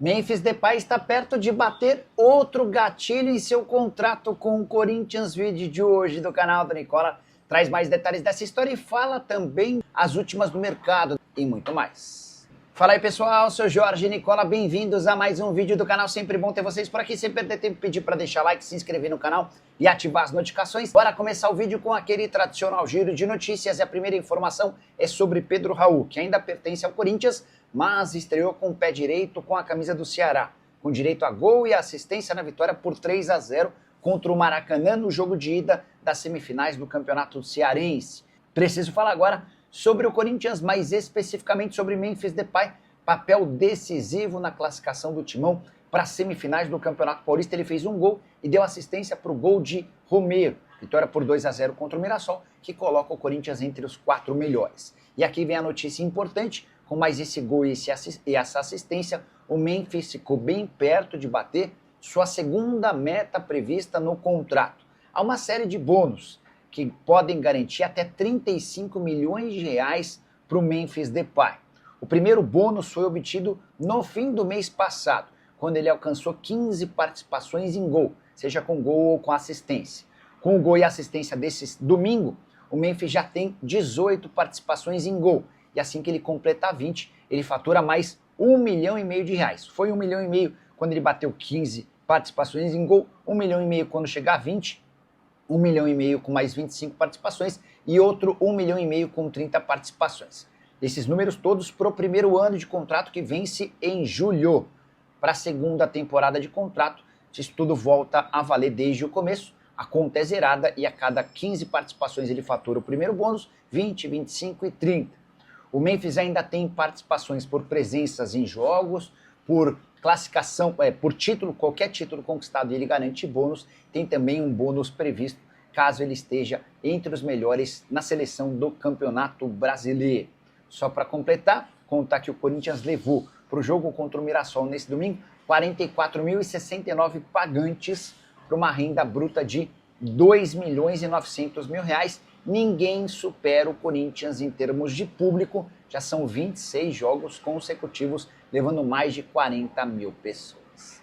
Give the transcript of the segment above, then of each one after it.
Memphis Depay está perto de bater outro gatilho em seu contrato com o Corinthians. Vídeo de hoje do canal do Nicola traz mais detalhes dessa história e fala também as últimas do mercado e muito mais. Fala aí pessoal, sou Jorge Nicola, bem-vindos a mais um vídeo do canal. Sempre bom ter vocês por aqui, sem perder tempo, pedir para deixar like, se inscrever no canal e ativar as notificações. Bora começar o vídeo com aquele tradicional giro de notícias e a primeira informação é sobre Pedro Raul, que ainda pertence ao Corinthians, mas estreou com o pé direito com a camisa do Ceará, com direito a gol e assistência na vitória por 3-0 contra o Maracanã no jogo de ida das semifinais do Campeonato Cearense. Preciso falar agora sobre o Corinthians, mais especificamente sobre Memphis Depay, papel decisivo na classificação do Timão para as semifinais do Campeonato Paulista. Ele fez um gol e deu assistência para o gol de Romero. Vitória por 2-0 contra o Mirassol, que coloca o Corinthians entre os 4 melhores. E aqui vem a notícia importante, com mais esse gol e essa assistência, o Memphis ficou bem perto de bater sua segunda meta prevista no contrato. Há uma série de bônus que podem garantir até 35 milhões de reais para o Memphis Depay. O primeiro bônus foi obtido no fim do mês passado, quando ele alcançou 15 participações em gol, seja com gol ou com assistência. Com o gol e assistência desse domingo, o Memphis já tem 18 participações em gol, e assim que ele completar 20, ele fatura mais 1,5 milhão de reais. Foi 1,5 milhão quando ele bateu 15 participações em gol, 1,5 milhão quando chegar a 20, 1,5 milhão com mais 25 participações e outro 1,5 milhão com 30 participações. Esses números todos para o primeiro ano de contrato que vence em julho. Para a segunda temporada de contrato, isso tudo volta a valer desde o começo. A conta é zerada e a cada 15 participações ele fatura o primeiro bônus, 20, 25 e 30. O Memphis ainda tem participações por presenças em jogos, por classificação, por título, qualquer título conquistado ele garante bônus. Tem também um bônus previsto caso ele esteja entre os melhores na seleção do Campeonato Brasileiro. Só para completar, contar que o Corinthians levou para o jogo contra o Mirassol nesse domingo 44.069 pagantes para uma renda bruta de 2.900.000 reais. Ninguém supera o Corinthians em termos de público, já são 26 jogos consecutivos, levando mais de 40 mil pessoas.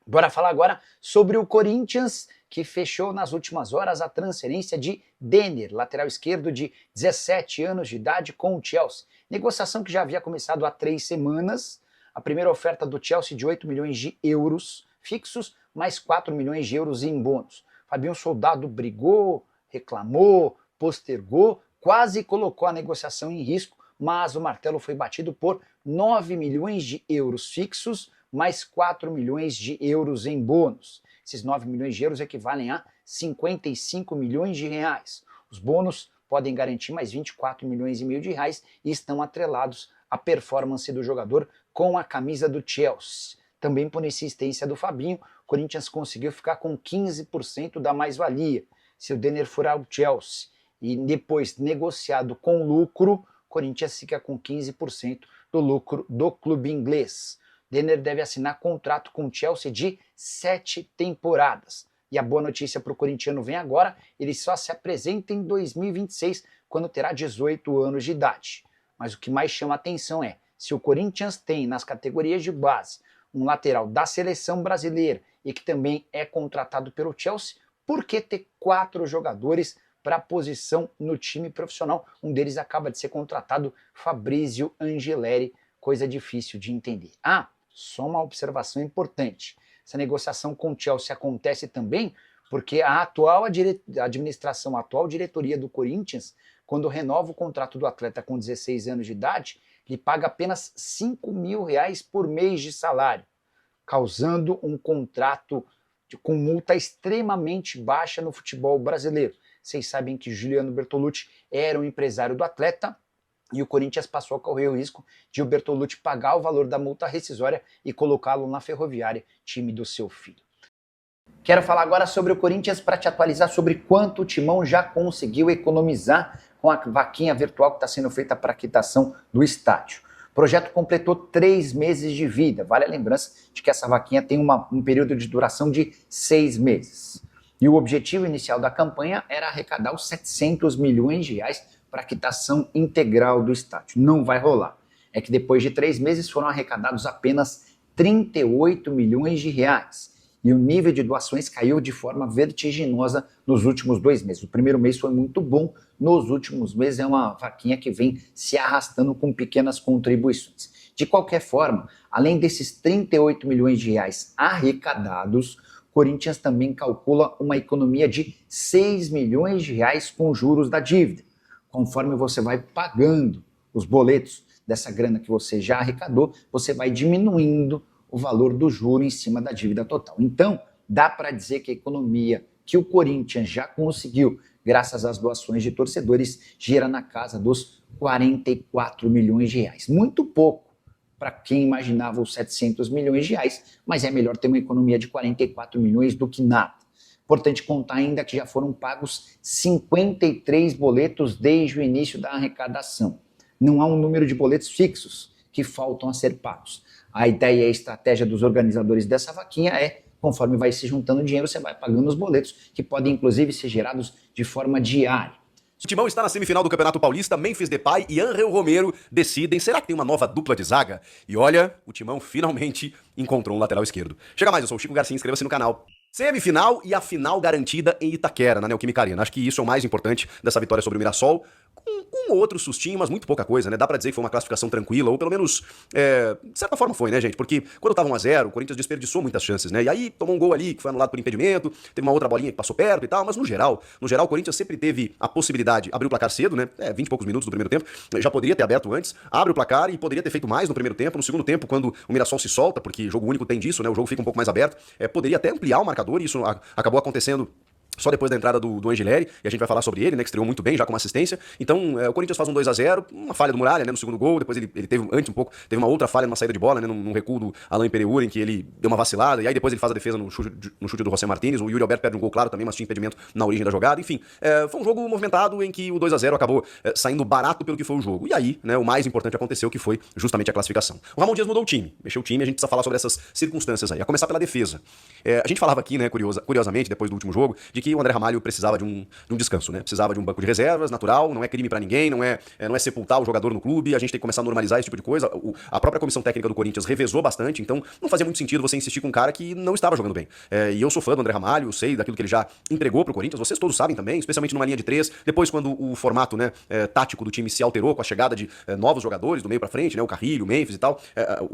Bora falar agora sobre o Corinthians, que fechou nas últimas horas a transferência de Denner, lateral esquerdo de 17 anos de idade, com o Chelsea. Negociação que já havia começado há 3 semanas. A primeira oferta do Chelsea de 8 milhões de euros fixos, mais 4 milhões de euros em bônus. Fabinho Soldado brigou, reclamou, postergou, quase colocou a negociação em risco, mas o martelo foi batido por 9 milhões de euros fixos, mais 4 milhões de euros em bônus. Esses 9 milhões de euros equivalem a 55 milhões de reais. Os bônus podem garantir mais 24 milhões e meio de reais e estão atrelados à performance do jogador com a camisa do Chelsea. Também por insistência do Fabinho, o Corinthians conseguiu ficar com 15% da mais-valia. Se o Denner for ao Chelsea e depois negociado com lucro, o Corinthians fica com 15% do lucro do clube inglês. Denner deve assinar contrato com o Chelsea de 7 temporadas. E a boa notícia para o corintiano vem agora, ele só se apresenta em 2026, quando terá 18 anos de idade. Mas o que mais chama a atenção é, se o Corinthians tem nas categorias de base um lateral da seleção brasileira e que também é contratado pelo Chelsea, por que ter 4 jogadores para a posição no time profissional? Um deles acaba de ser contratado, Fabrício Angeleri, coisa difícil de entender. Só uma observação importante. Essa negociação com o Chelsea acontece também porque a atual administração, a atual diretoria do Corinthians, quando renova o contrato do atleta com 16 anos de idade, lhe paga apenas 5 mil reais por mês de salário, causando um contrato com multa extremamente baixa no futebol brasileiro. Vocês sabem que Juliano Bertolucci era o empresário do atleta e o Corinthians passou a correr o risco de o Bertolucci pagar o valor da multa rescisória e colocá-lo na Ferroviária, time do seu filho. Quero falar agora sobre o Corinthians para te atualizar sobre quanto o Timão já conseguiu economizar com a vaquinha virtual que está sendo feita para a quitação do estádio. O projeto completou 3 meses de vida. Vale a lembrança de que essa vaquinha tem um período de duração de 6 meses. E o objetivo inicial da campanha era arrecadar os 700 milhões de reais para a quitação integral do estádio. Não vai rolar. É que depois de 3 meses foram arrecadados apenas 38 milhões de reais. E o nível de doações caiu de forma vertiginosa nos últimos 2 meses. O primeiro mês foi muito bom, nos últimos meses é uma vaquinha que vem se arrastando com pequenas contribuições. De qualquer forma, além desses 38 milhões de reais arrecadados, o Corinthians também calcula uma economia de 6 milhões de reais com juros da dívida. Conforme você vai pagando os boletos dessa grana que você já arrecadou, você vai diminuindo o valor do juro em cima da dívida total. Então, dá para dizer que a economia que o Corinthians já conseguiu, graças às doações de torcedores, gira na casa dos 44 milhões de reais. Muito pouco para quem imaginava os 700 milhões de reais, mas é melhor ter uma economia de 44 milhões do que nada. Importante contar ainda que já foram pagos 53 boletos desde o início da arrecadação. Não há um número de boletos fixos que faltam a ser pagos. A ideia e a estratégia dos organizadores dessa vaquinha é, conforme vai se juntando dinheiro, você vai pagando os boletos, que podem inclusive ser gerados de forma diária. O Timão está na semifinal do Campeonato Paulista, Memphis Depay e Ángel Romero decidem. Será que tem uma nova dupla de zaga? E olha, o Timão finalmente encontrou um lateral esquerdo. Chega mais, eu sou o Chico Garcia, inscreva-se no canal. Semifinal e a final garantida em Itaquera, na Neoquímica Arena. Acho que isso é o mais importante dessa vitória sobre o Mirassol. Com um ou outro sustinho, mas muito pouca coisa, né? Dá pra dizer que foi uma classificação tranquila, ou pelo menos, de certa forma foi, né, gente? Porque quando tava 1-0, o Corinthians desperdiçou muitas chances, né? E aí tomou um gol ali que foi anulado por impedimento, teve uma outra bolinha que passou perto e tal, mas no geral, o Corinthians sempre teve a possibilidade, abriu o placar cedo, né? 20 e poucos minutos do primeiro tempo, já poderia ter aberto antes, abre o placar e poderia ter feito mais no primeiro tempo. No segundo tempo, quando o Mirassol se solta, porque jogo único tem disso, né? O jogo fica um pouco mais aberto, poderia até ampliar o marcador, e isso acabou acontecendo só depois da entrada do Angileri, e a gente vai falar sobre ele, né, que estreou muito bem, já com uma assistência. Então, o Corinthians faz um 2-0, uma falha do Muralha, né, no segundo gol, depois ele teve, antes um pouco, teve uma outra falha numa saída de bola, né, num recuo do Alain Pereur, em que ele deu uma vacilada, e aí depois ele faz a defesa no chute do José Martínez. O Yuri Alberto perde um gol claro também, mas tinha impedimento na origem da jogada. Enfim, foi um jogo movimentado em que o 2-0 acabou saindo barato pelo que foi o jogo. E aí, né, o mais importante aconteceu, que foi justamente a classificação. O Ramon Dias mudou o time, mexeu o time, a gente precisa falar sobre essas circunstâncias aí. A começar pela defesa. A gente falava aqui, né, curiosamente, depois do último jogo, de que o André Ramalho precisava de um descanso, né? Precisava de um banco de reservas, natural, não é crime pra ninguém, não é sepultar o jogador no clube, a gente tem que começar a normalizar esse tipo de coisa. A própria comissão técnica do Corinthians revezou bastante, então não fazia muito sentido você insistir com um cara que não estava jogando bem. E eu sou fã do André Ramalho, eu sei daquilo que ele já entregou pro Corinthians, vocês todos sabem também, especialmente numa linha de 3, depois quando o formato, né, tático do time se alterou com a chegada de novos jogadores do meio pra frente, né, o Carrilho, o Memphis e tal,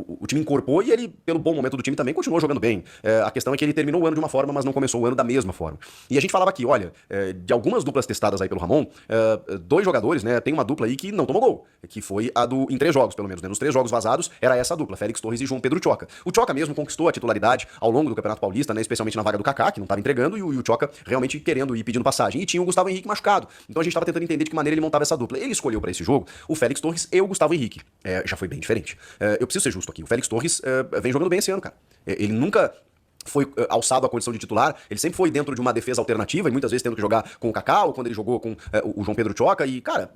o time incorporou e ele, pelo bom momento do time também, continuou jogando bem. A questão é que ele terminou o ano de uma forma, mas não começou o ano da mesma forma. E a gente falava aqui, olha, de algumas duplas testadas aí pelo Ramon, 2 jogadores, né, tem uma dupla aí que não tomou gol, que foi a em 3 jogos, pelo menos, né, nos 3 jogos vazados, era essa a dupla, Félix Torres e João Pedro Tchoca. O Tchoca mesmo conquistou a titularidade ao longo do Campeonato Paulista, né, especialmente na vaga do Kaká, que não estava entregando, e o Tchoca realmente querendo e pedindo passagem. E tinha o Gustavo Henrique machucado. Então a gente estava tentando entender de que maneira ele montava essa dupla. Ele escolheu para esse jogo o Félix Torres e o Gustavo Henrique. Já foi bem diferente. Eu preciso ser justo aqui. O Félix Torres vem jogando bem esse ano, cara. Ele nunca foi alçado à condição de titular, ele sempre foi dentro de uma defesa alternativa, e muitas vezes tendo que jogar com o Kaká, ou quando ele jogou com o João Pedro Tchoca, e cara,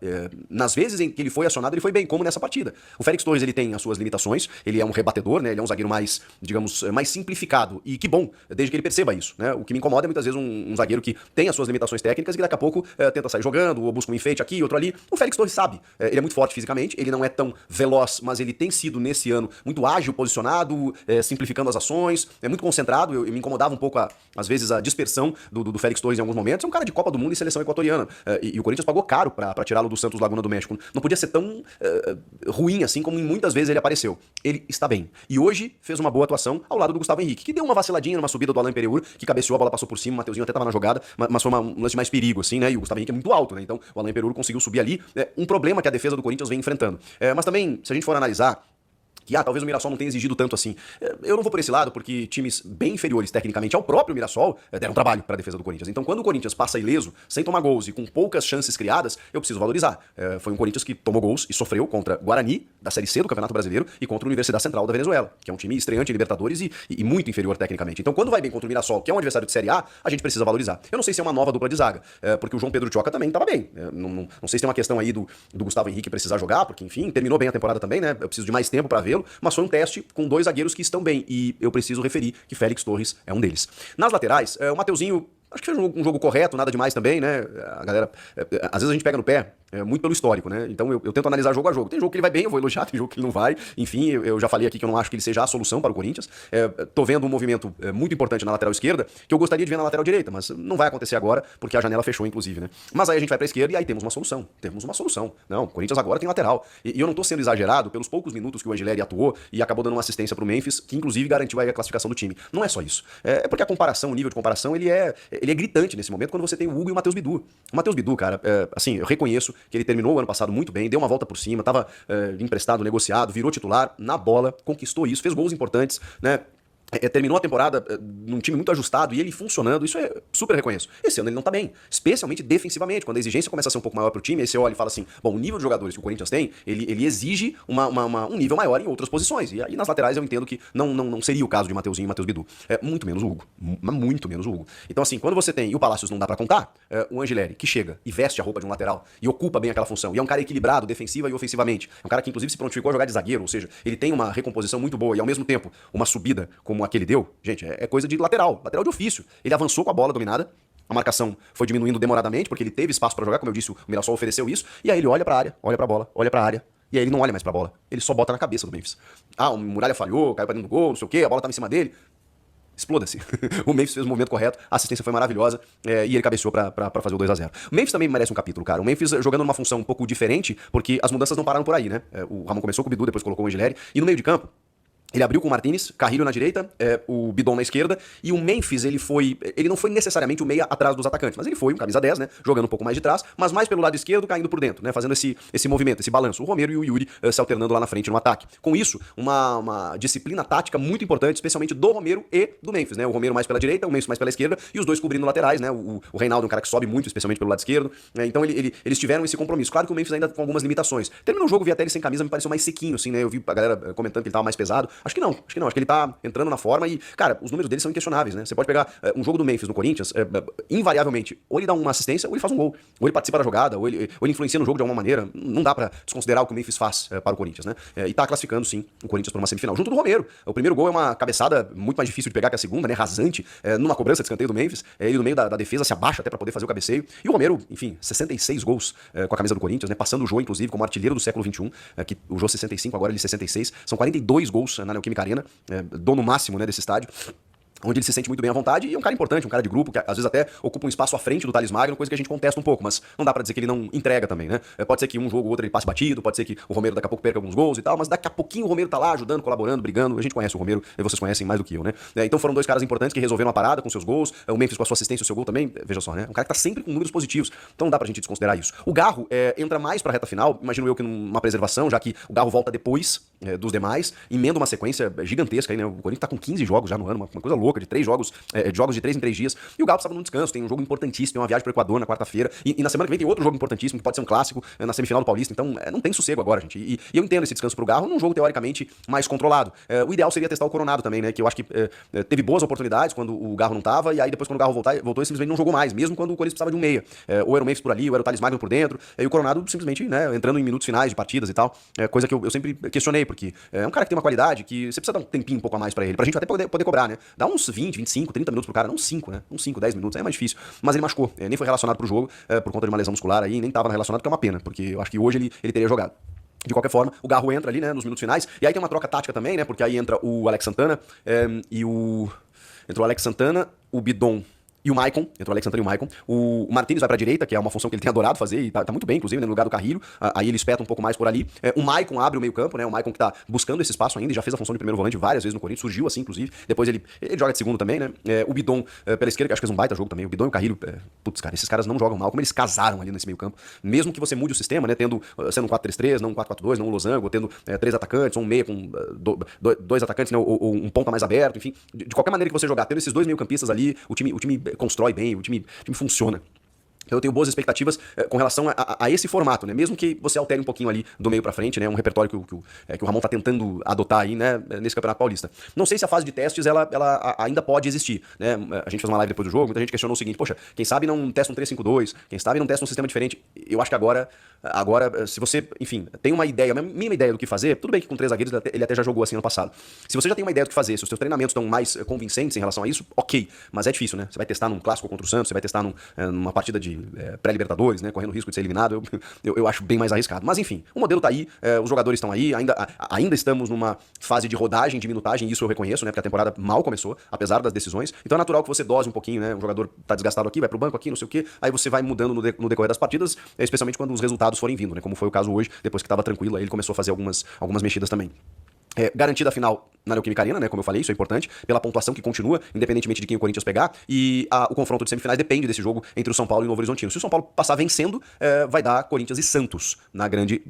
nas vezes em que ele foi acionado, ele foi bem, como nessa partida. O Félix Torres, ele tem as suas limitações, ele é um rebatedor, né, ele é um zagueiro mais, digamos, mais simplificado, e que bom, desde que ele perceba isso, né, o que me incomoda é muitas vezes um zagueiro que tem as suas limitações técnicas e que daqui a pouco tenta sair jogando, ou busca um enfeite aqui, outro ali. O Félix Torres sabe, ele é muito forte fisicamente, ele não é tão veloz, mas ele tem sido nesse ano muito ágil, posicionado, simplificando as ações, é muito concentrado. Eu me incomodava um pouco, às vezes, a dispersão do Félix Torres em alguns momentos. É um cara de Copa do Mundo e seleção equatoriana. E o Corinthians pagou caro pra tirá-lo do Santos Laguna do México. Não podia ser tão ruim assim como muitas vezes ele apareceu. Ele está bem. E hoje fez uma boa atuação ao lado do Gustavo Henrique, que deu uma vaciladinha numa subida do Alain Pereur, que cabeceou, a bola passou por cima, o Mateuzinho até tava na jogada, mas foi um lance de mais perigo, assim, né? E o Gustavo Henrique é muito alto, né? Então o Alain Pereur conseguiu subir ali. Um problema que a defesa do Corinthians vem enfrentando. Mas também, se a gente for analisar, que talvez o Mirassol não tenha exigido tanto assim. Eu não vou por esse lado, porque times bem inferiores tecnicamente ao próprio Mirassol deram trabalho para a defesa do Corinthians. Então, quando o Corinthians passa ileso, sem tomar gols e com poucas chances criadas, eu preciso valorizar. Foi um Corinthians que tomou gols e sofreu contra Guarani, da Série C do Campeonato Brasileiro, e contra a Universidade Central da Venezuela, que é um time estreante em Libertadores e muito inferior tecnicamente. Então, quando vai bem contra o Mirassol, que é um adversário de Série A, a gente precisa valorizar. Eu não sei se é uma nova dupla de zaga, porque o João Pedro Tchoca também estava bem. Não sei se tem uma questão aí do Gustavo Henrique precisar jogar, porque, enfim, terminou bem a temporada também, né? Eu preciso de mais tempo para vê-lo, mas foi um teste com 2 zagueiros que estão bem, e eu preciso referir que Félix Torres é um deles. Nas laterais, o Mateuzinho Acho que fez um jogo correto, nada demais também, né? A galera, às vezes a gente pega no pé, muito pelo histórico, né? Então eu tento analisar jogo a jogo. Tem jogo que ele vai bem, eu vou elogiar, tem jogo que ele não vai. Enfim, eu já falei aqui que eu não acho que ele seja a solução para o Corinthians. Tô vendo um movimento muito importante na lateral esquerda, que eu gostaria de ver na lateral direita, mas não vai acontecer agora, porque a janela fechou, inclusive, né? Mas aí a gente vai pra esquerda e aí temos uma solução. Temos uma solução. Não, o Corinthians agora tem lateral. E eu não tô sendo exagerado pelos poucos minutos que o Angileri atuou e acabou dando uma assistência pro Memphis, que inclusive garantiu aí a classificação do time. Não é só isso. É porque a comparação, o nível de comparação, ele é gritante nesse momento quando você tem o Hugo e o Matheus Bidu. O Matheus Bidu, cara, assim, eu reconheço que ele terminou o ano passado muito bem, deu uma volta por cima, tava emprestado, negociado, virou titular na bola, conquistou isso, fez gols importantes, né? Terminou a temporada num time muito ajustado e ele funcionando, isso é super reconheço. Esse ano ele não tá bem, especialmente defensivamente, quando a exigência começa a ser um pouco maior pro time, aí você olha e fala assim, bom, o nível de jogadores que o Corinthians tem, ele exige um nível maior em outras posições, e aí nas laterais eu entendo que não seria o caso de Mateuzinho e Matheus Bidu, muito menos o Hugo, muito menos o Hugo. Então assim, quando você tem, e o Palácios não dá pra contar, o Angileri, que chega e veste a roupa de um lateral e ocupa bem aquela função, e é um cara equilibrado defensiva e ofensivamente, é um cara que inclusive se prontificou a jogar de zagueiro, ou seja, ele tem uma recomposição muito boa e ao mesmo tempo uma subida como aquele deu, gente, é coisa de lateral de ofício. Ele avançou com a bola dominada, a marcação foi diminuindo demoradamente, porque ele teve espaço pra jogar, como eu disse, o Mirassol ofereceu isso, e aí ele olha pra área, olha pra bola, olha pra área, e aí ele não olha mais pra bola, ele só bota na cabeça do Memphis. O Muralha falhou, caiu pra dentro do gol, não sei o quê, a bola tava em cima dele. Exploda-se. O Memphis fez o movimento correto, a assistência foi maravilhosa e ele cabeceou pra fazer o 2-0. O Memphis também merece um capítulo, cara. O Memphis jogando numa função um pouco diferente, porque as mudanças não pararam por aí, né? O Ramon começou com o Bidu, depois colocou o Angileri, e no meio de campo, ele abriu com o Martínez, Carrilho na direita, o Bidon na esquerda, e o Memphis, ele não foi necessariamente o meia atrás dos atacantes, mas ele foi um camisa 10, né, jogando um pouco mais de trás, mas mais pelo lado esquerdo, caindo por dentro, né, fazendo esse movimento, esse balanço. O Romero e o Yuri se alternando lá na frente no ataque. Com isso, uma disciplina tática muito importante, especialmente do Romero e do Memphis, né, o Romero mais pela direita, o Memphis mais pela esquerda, e os dois cobrindo laterais, né, o Reinaldo é um cara que sobe muito, especialmente pelo lado esquerdo, então eles tiveram esse compromisso. Claro que o Memphis ainda com algumas limitações. Terminou o jogo, vi até ele sem camisa, me pareceu mais sequinho, assim, né, eu vi a galera comentando que ele tava mais pesado. Acho que não, acho que ele tá entrando na forma e, cara, os números dele são inquestionáveis, né? Você pode pegar um jogo do Memphis no Corinthians, invariavelmente, ou ele dá uma assistência, ou ele faz um gol, ou ele participa da jogada, ou ele influencia no jogo de alguma maneira. Não dá pra desconsiderar o que o Memphis faz para o Corinthians, né? E tá classificando, sim, o Corinthians pra uma semifinal. Junto do Romero. O primeiro gol é uma cabeçada muito mais difícil de pegar que a segunda, né? Rasante, numa cobrança de escanteio do Memphis. Ele no meio da defesa se abaixa até pra poder fazer o cabeceio. E o Romero, enfim, 66 gols com a camisa do Corinthians, né? Passando o Jô, inclusive, como artilheiro do século XXI, que o Jô 65, agora ele 66. São 42 gols na Neoquímica Arena, dono máximo, né, desse estádio, onde ele se sente muito bem à vontade e é um cara importante, um cara de grupo, que às vezes até ocupa um espaço à frente do Thales Magno, coisa que a gente contesta um pouco, mas não dá pra dizer que ele não entrega também, né? Pode ser que um jogo ou outro ele passe batido, pode ser que o Romero daqui a pouco perca alguns gols e tal, mas daqui a pouquinho o Romero tá lá ajudando, colaborando, brigando, a gente conhece o Romero, e vocês conhecem mais do que eu, né? Então foram dois caras importantes que resolveram a parada com seus gols, o Memphis com a sua assistência e o seu gol também, veja só, né? Um cara que tá sempre com números positivos, então não dá pra gente desconsiderar isso. O Garro entra mais pra reta final, imagino eu que numa preservação, já que o Garro volta depois dos demais, emenda uma sequência gigantesca aí, né? O Corinthians tá com 15 jogos já no ano, uma coisa louca, de 3 jogos, de jogos de 3 em 3 dias, e o Galo estava num descanso, tem um jogo importantíssimo, tem uma viagem pro Equador na quarta-feira, e na semana que vem tem outro jogo importantíssimo, que pode ser um clássico, na semifinal do Paulista, então não tem sossego agora, gente, e eu entendo esse descanso pro Garro num jogo teoricamente mais controlado. O ideal seria testar o Coronado também, né, que eu acho que teve boas oportunidades quando o Garro não tava, e aí depois quando o Garro voltou, ele simplesmente não jogou mais, mesmo quando o Corinthians precisava de um meia, ou era o Memphis por ali, ou era o Thales Magno por dentro, e o Coronado simplesmente, né, entrando em minutos finais de partidas e tal, coisa que eu sempre questionei, porque é um cara que tem uma qualidade que você precisa dar um tempinho um pouco a mais pra ele, pra gente até poder cobrar, né, dá uns 20, 25, 30 minutos pro cara, não 5, né, uns 5, 10 minutos, aí é mais difícil. Mas ele machucou, nem foi relacionado pro jogo, por conta de uma lesão muscular aí, nem tava relacionado, que é uma pena, porque eu acho que hoje ele teria jogado. De qualquer forma, o Garro entra ali, né, nos minutos finais, e aí tem uma troca tática também, né, porque aí entra o Alex Santana, entrou o Alex Santana, o Bidon e o Maicon, entrou o Alex Santana e o Maicon. O Martínez vai pra direita, que é uma função que ele tem adorado fazer, e tá muito bem, inclusive, né, no lugar do Carrilho. Aí ele espeta um pouco mais por ali. O Maicon abre o meio campo, né? O Maicon que tá buscando esse espaço ainda, e já fez a função de primeiro volante várias vezes no Corinthians, surgiu assim, inclusive. Depois ele joga de segundo também, né? O Bidon pela esquerda, que acho que fez um baita jogo também. O Bidon e o Carrilho, putz, cara, esses caras não jogam mal, como eles casaram ali nesse meio campo. Mesmo que você mude o sistema, né? Sendo um 4-3-3, não um 4-4-2, não um losango, tendo 3 atacantes, ou um meia com 2 atacantes, né? Ou um ponta mais aberto, enfim. De qualquer maneira que você jogar, tendo esses dois meio campistas ali, o time constrói bem, o time funciona. Então eu tenho boas expectativas com relação a esse formato, né? Mesmo que você altere um pouquinho ali do meio pra frente, né? Um repertório que o Ramon tá tentando adotar aí, né? Nesse Campeonato Paulista. Não sei se a fase de testes, ela ainda pode existir, né? A gente fez uma live depois do jogo, muita gente questionou o seguinte, poxa, quem sabe não testa um 3-5-2, quem sabe não testa um sistema diferente. Eu acho que agora, se você, enfim, tem uma ideia, a mínima ideia do que fazer, tudo bem que com 3 zagueiros ele até já jogou assim ano passado. Se você já tem uma ideia do que fazer, se os seus treinamentos estão mais convincentes em relação a isso, ok. Mas é difícil, né? Você vai testar num clássico contra o Santos, você vai testar numa partida de pré-Libertadores, né, correndo o risco de ser eliminado, eu acho bem mais arriscado. Mas enfim, o modelo tá aí, os jogadores estão aí, ainda estamos numa fase de rodagem, de minutagem, e isso eu reconheço, né, porque a temporada mal começou, apesar das decisões. Então é natural que você dose um pouquinho, né, o jogador tá desgastado aqui, vai pro banco aqui, não sei o quê, aí você vai mudando no decorrer das partidas, especialmente quando os resultados forem vindo, né, como foi o caso hoje, depois que tava tranquilo, aí ele começou a fazer algumas mexidas também. Garantida a final na Neoquímica Arena, né? Como eu falei, isso é importante, pela pontuação que continua, independentemente de quem o Corinthians pegar, e o confronto de semifinais depende desse jogo entre o São Paulo e o Novo Horizontino. Se o São Paulo passar vencendo, vai dar Corinthians e Santos na grande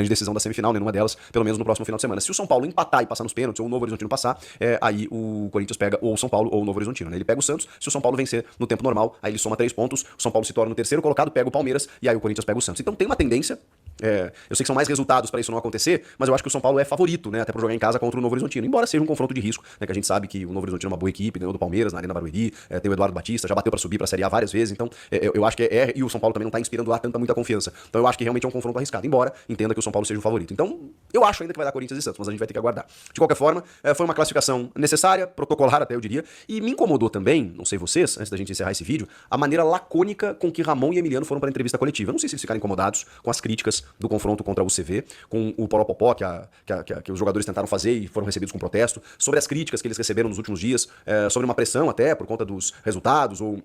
decisão da semifinal, né? Numa delas, pelo menos no próximo final de semana. Se o São Paulo empatar e passar nos pênaltis, ou o Novo Horizontino passar, aí o Corinthians pega ou o São Paulo ou o Novo Horizontino, né? Ele pega o Santos, se o São Paulo vencer no tempo normal, aí ele soma 3 pontos, o São Paulo se torna o terceiro colocado, pega o Palmeiras, e aí o Corinthians pega o Santos. Então tem uma tendência, eu sei que são mais resultados para isso não acontecer, mas eu acho que o São Paulo é favorito, né? Até para jogar em casa contra o Novo Horizontino, embora seja um confronto de risco, né, que a gente sabe que o Novo Horizontino é uma boa equipe, ganhou do Palmeiras na Arena Barueri, tem o Eduardo Batista, já bateu para subir para a Série A várias vezes, então eu acho que e o São Paulo também não tá inspirando lá muita confiança, então eu acho que realmente é um confronto arriscado, embora entenda que o São Paulo seja o favorito. Então eu acho ainda que vai dar Corinthians e Santos, mas a gente vai ter que aguardar. De qualquer forma, foi uma classificação necessária, protocolar até eu diria, e me incomodou também, não sei vocês, antes da gente encerrar esse vídeo, a maneira lacônica com que Ramon e Emiliano foram para a entrevista coletiva. Eu não sei se eles ficaram incomodados com as críticas do confronto contra o UCV, com o Poropopó que os jogadores tentaram fazer e foram recebidos com protesto, sobre as críticas que eles receberam nos últimos dias, sobre uma pressão até por conta dos resultados, ou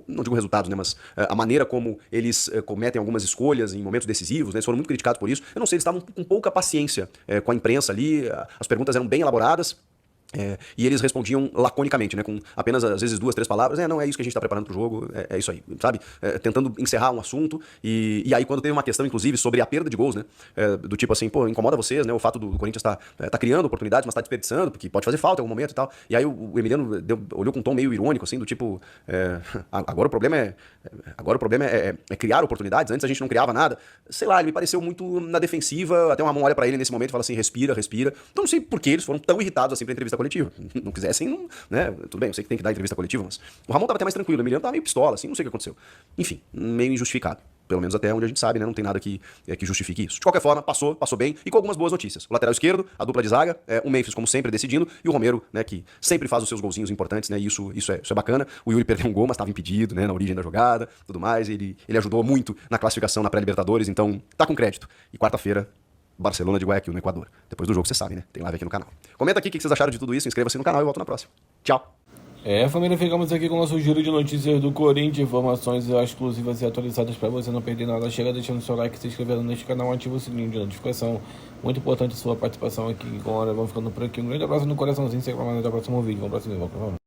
não digo resultados, né, mas a maneira como eles cometem algumas escolhas em momentos decisivos, né, eles foram muito criticados por isso. Eu não sei, eles estavam com pouca paciência com a imprensa ali, as perguntas eram bem elaboradas, e eles respondiam laconicamente, né, com apenas às vezes 2, 3 palavras, não é isso que a gente tá preparando pro jogo, é isso aí, sabe? Tentando encerrar um assunto, e aí quando teve uma questão, inclusive, sobre a perda de gols, né, do tipo assim, pô, incomoda vocês, né, o fato do Corinthians tá criando oportunidades, mas tá desperdiçando, porque pode fazer falta em algum momento e tal, e aí o Emiliano olhou com um tom meio irônico, assim, do tipo, agora o problema é criar oportunidades, antes a gente não criava nada, sei lá, ele me pareceu muito na defensiva, até o Ramon olha pra ele nesse momento e fala assim, respira, então não sei por que eles foram tão irritados assim pra entrevista coletiva. Não quisessem, não, né? Tudo bem, eu sei que tem que dar entrevista coletiva, mas o Ramon tava até mais tranquilo, o Emiliano tava meio pistola, assim, não sei o que aconteceu. Enfim, meio injustificado. Pelo menos até onde a gente sabe, né? Não tem nada que justifique isso. De qualquer forma, passou bem e com algumas boas notícias. O lateral esquerdo, a dupla de zaga, o Memphis, como sempre, decidindo, e o Romero, né? Que sempre faz os seus golzinhos importantes, né? E isso é bacana. O Yuri perdeu um gol, mas estava impedido, né? Na origem da jogada, tudo mais. Ele ajudou muito na classificação na pré-Libertadores, então tá com crédito. E quarta-feira, Barcelona de Guayaquil, no Equador. Depois do jogo, você sabe, né? Tem live aqui no canal. Comenta aqui o que vocês acharam de tudo isso, inscreva-se no canal e eu volto na próxima. Tchau! Família, ficamos aqui com o nosso giro de notícias do Corinthians, informações exclusivas e atualizadas para você não perder nada. Chega deixando seu like, se inscrevendo neste canal, ativa o sininho de notificação. Muito importante a sua participação aqui. Agora vamos ficando por aqui. Um grande abraço no coraçãozinho, segue para mais no próximo vídeo. Vamos para cima, vamos.